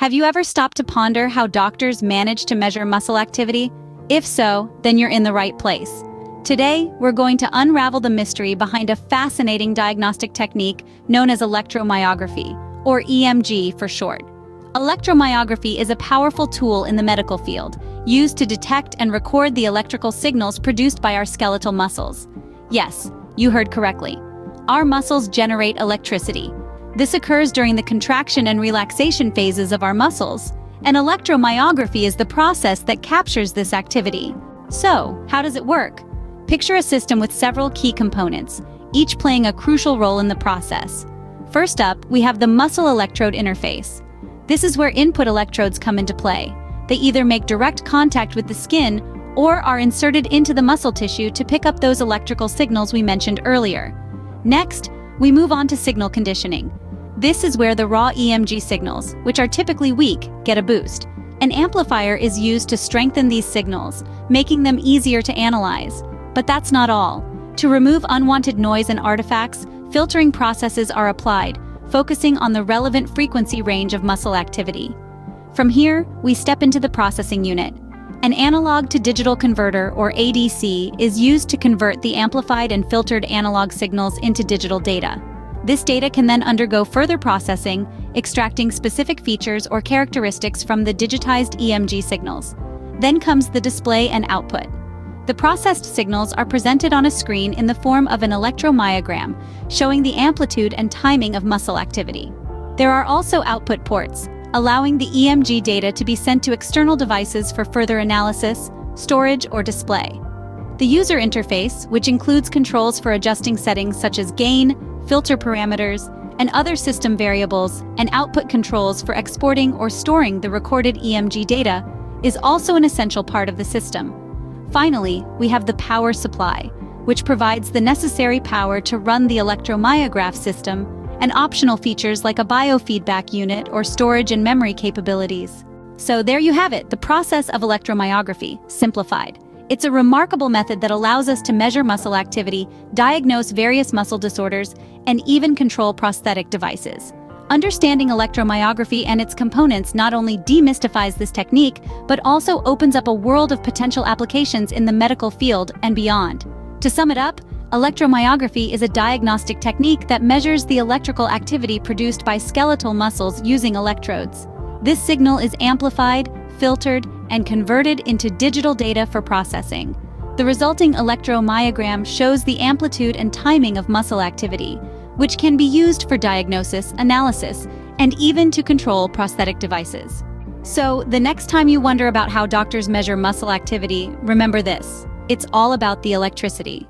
Have you ever stopped to ponder how doctors manage to measure muscle activity? If so, then you're in the right place. Today, we're going to unravel the mystery behind a fascinating diagnostic technique known as electromyography, or EMG for short. Electromyography is a powerful tool in the medical field, used to detect and record the electrical signals produced by our skeletal muscles. Yes, you heard correctly. Our muscles generate electricity. This occurs during the contraction and relaxation phases of our muscles, and electromyography is the process that captures this activity. So, how does it work? Picture a system with several key components, each playing a crucial role in the process. First up, we have the muscle electrode interface. This is where input electrodes come into play. They either make direct contact with the skin or are inserted into the muscle tissue to pick up those electrical signals we mentioned earlier. Next, we move on to signal conditioning. This is where the raw EMG signals, which are typically weak, get a boost. An amplifier is used to strengthen these signals, making them easier to analyze. But that's not all. To remove unwanted noise and artifacts, filtering processes are applied, focusing on the relevant frequency range of muscle activity. From here, we step into the processing unit. An analog to digital converter, or ADC, is used to convert the amplified and filtered analog signals into digital data. This data can then undergo further processing, extracting specific features or characteristics from the digitized EMG signals. Then comes the display and output. The processed signals are presented on a screen in the form of an electromyogram, showing the amplitude and timing of muscle activity. There are also output ports, allowing the EMG data to be sent to external devices for further analysis, storage, or display. The user interface, which includes controls for adjusting settings such as gain, filter parameters, and other system variables, and output controls for exporting or storing the recorded EMG data, is also an essential part of the system. Finally, we have the power supply, which provides the necessary power to run the electromyograph system, and optional features like a biofeedback unit or storage and memory capabilities. So there you have it, the process of electromyography, simplified. It's a remarkable method that allows us to measure muscle activity, diagnose various muscle disorders, and even control prosthetic devices. Understanding electromyography and its components not only demystifies this technique, but also opens up a world of potential applications in the medical field and beyond. To sum it up, electromyography is a diagnostic technique that measures the electrical activity produced by skeletal muscles using electrodes. This signal is amplified, filtered, and converted into digital data for processing. The resulting electromyogram shows the amplitude and timing of muscle activity, which can be used for diagnosis, analysis, and even to control prosthetic devices. So, the next time you wonder about how doctors measure muscle activity, remember this: it's all about the electricity.